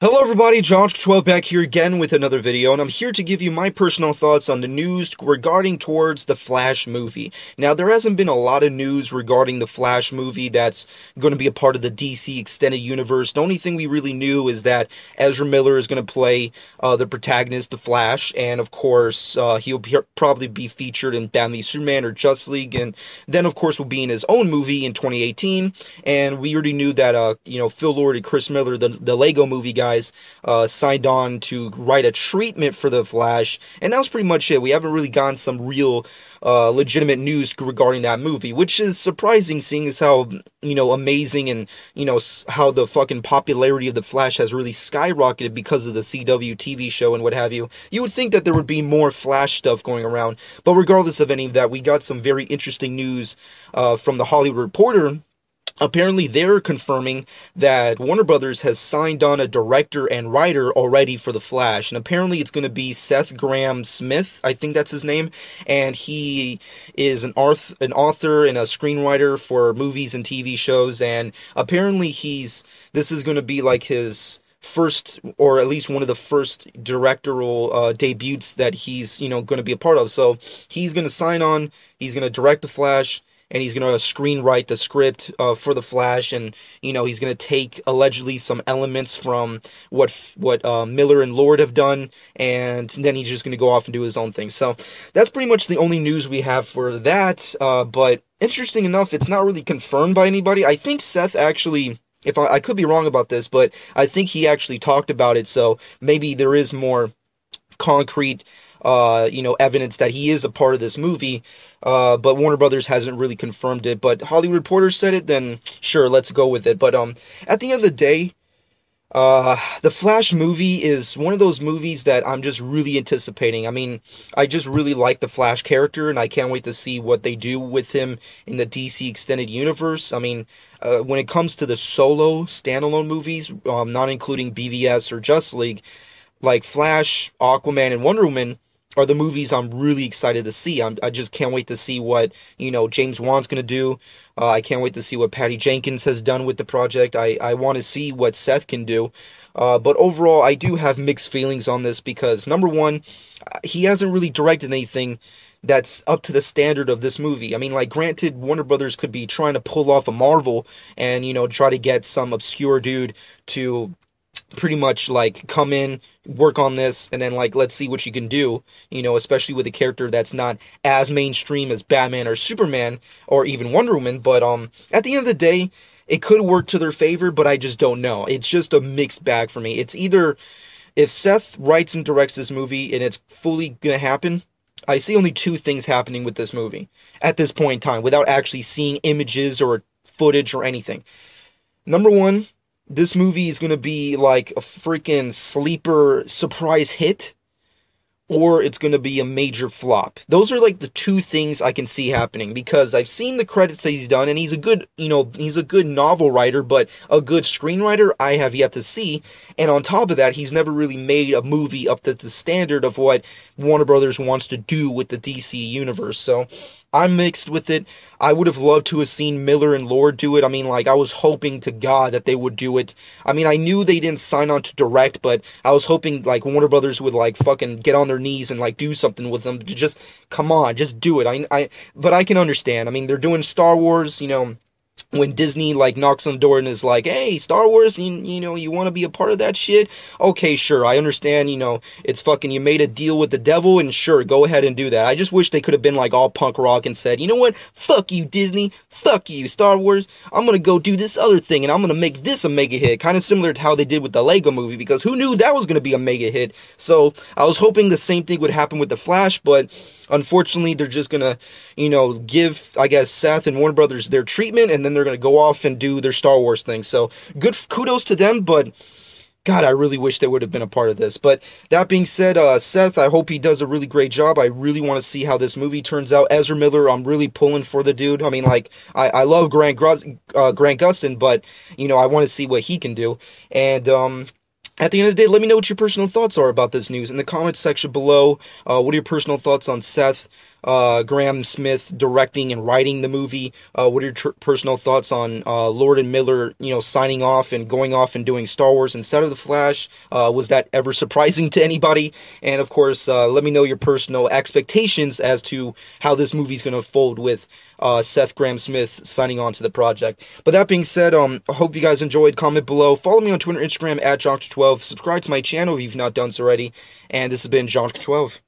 Hello everybody, Josh12 back here again with another video, and I'm here to give you my personal thoughts on the news regarding towards the Flash movie. Now, there hasn't been a lot of news regarding the Flash movie that's going to be a part of the DC Extended Universe. The only thing we really knew is that Ezra Miller is going to play the protagonist, the Flash, and of course, he'll probably be featured in Batman v Superman or Justice League, and then of course will be in his own movie in 2018, and we already knew that, Phil Lord and Chris Miller, the Lego movie guys, signed on to write a treatment for the Flash, and that was pretty much it. We haven't really gotten some real legitimate news regarding that movie, which is surprising, seeing as how, amazing and, how the fucking popularity of the Flash has really skyrocketed because of the CW TV show and what have you. You would think that there would be more Flash stuff going around, but regardless of any of that, we got some very interesting news from the Hollywood Reporter. Apparently, they're confirming that Warner Brothers has signed on a director and writer already for The Flash. And apparently, it's going to be Seth Grahame-Smith, I think that's his name. And he is an author and a screenwriter for movies and TV shows. And apparently, this is going to be like his first, or at least one of the first directorial debuts that he's, going to be a part of. So he's going to sign on, he's going to direct The Flash, and he's going to screenwrite the script for The Flash, and, he's going to take, allegedly, some elements from what Miller and Lord have done, and then he's just going to go off and do his own thing. So, that's pretty much the only news we have for that, but interesting enough, it's not really confirmed by anybody. I think Seth actually, if I could be wrong about this, but I think he actually talked about it, so maybe there is more concrete evidence that he is a part of this movie, but Warner Brothers hasn't really confirmed it. But Hollywood Reporter said it, then sure, let's go with it. But at the end of the day, the Flash movie is one of those movies that I'm just really anticipating. I mean, I just really like the Flash character, and I can't wait to see what they do with him in the DC Extended Universe. I mean, when it comes to the solo, standalone movies, not including BVS or Justice League, like Flash, Aquaman, and Wonder Woman are the movies I'm really excited to see. I just can't wait to see what, James Wan's going to do. I can't wait to see what Patty Jenkins has done with the project. I want to see what Seth can do. But overall, I do have mixed feelings on this because, number one, he hasn't really directed anything that's up to the standard of this movie. I mean, like, granted, Warner Brothers could be trying to pull off a Marvel and, try to get some obscure dude to pretty much, like, come in, work on this, and then, like, let's see what you can do, especially with a character that's not as mainstream as Batman or Superman, or even Wonder Woman, but, at the end of the day, it could work to their favor, but I just don't know. It's just a mixed bag for me. It's either, if Seth writes and directs this movie, and it's fully gonna happen, I see only two things happening with this movie, at this point in time, without actually seeing images or footage or anything. Number one, this movie is going to be like a freaking sleeper surprise hit, or it's going to be a major flop. Those are like the two things I can see happening, because I've seen the credits that he's done, and he's a good, he's a good novel writer, but a good screenwriter I have yet to see. And on top of that, he's never really made a movie up to the standard of what Warner Brothers wants to do with the DC universe. So I'm mixed with it. I would have loved to have seen Miller and Lord do it. I mean, like, I was hoping to God that they would do it. I mean, I knew they didn't sign on to direct, but I was hoping, like, Warner Brothers would, like, fucking get on their knees and, like, do something with them to just, come on, just do it. But I can understand. I mean, they're doing Star Wars, when Disney, like, knocks on the door and is like, hey, Star Wars, you want to be a part of that shit? Okay, sure, I understand, it's fucking, you made a deal with the devil, and sure, go ahead and do that. I just wish they could have been, like, all punk rock and said, you know what, fuck you, Disney, fuck you, Star Wars, I'm gonna go do this other thing, and I'm gonna make this a mega hit, kind of similar to how they did with the Lego movie, because who knew that was gonna be a mega hit? So, I was hoping the same thing would happen with The Flash, but unfortunately, they're just gonna, give, I guess, Seth and Warner Brothers their treatment, and then they're gonna go off and do their Star Wars thing. So, good kudos to them, but God, I really wish they would have been a part of this. But that being said, Seth, I hope he does a really great job. I really want to see how this movie turns out. Ezra Miller, I'm really pulling for the dude. I mean, like, I love Grant Gustin, but, I want to see what he can do. And, at the end of the day, let me know what your personal thoughts are about this news in the comments section below. What are your personal thoughts on Seth Grahame-Smith directing and writing the movie? What are your personal thoughts on Lord and Miller, signing off and going off and doing Star Wars instead of The Flash? Was that ever surprising to anybody? And of course, let me know your personal expectations as to how this movie's going to fold with Seth Grahame-Smith signing on to the project. But that being said, I hope you guys enjoyed. Comment below. Follow me on Twitter and Instagram at Jonk12. Subscribe to my channel if you've not done so already. And this has been Jonk12.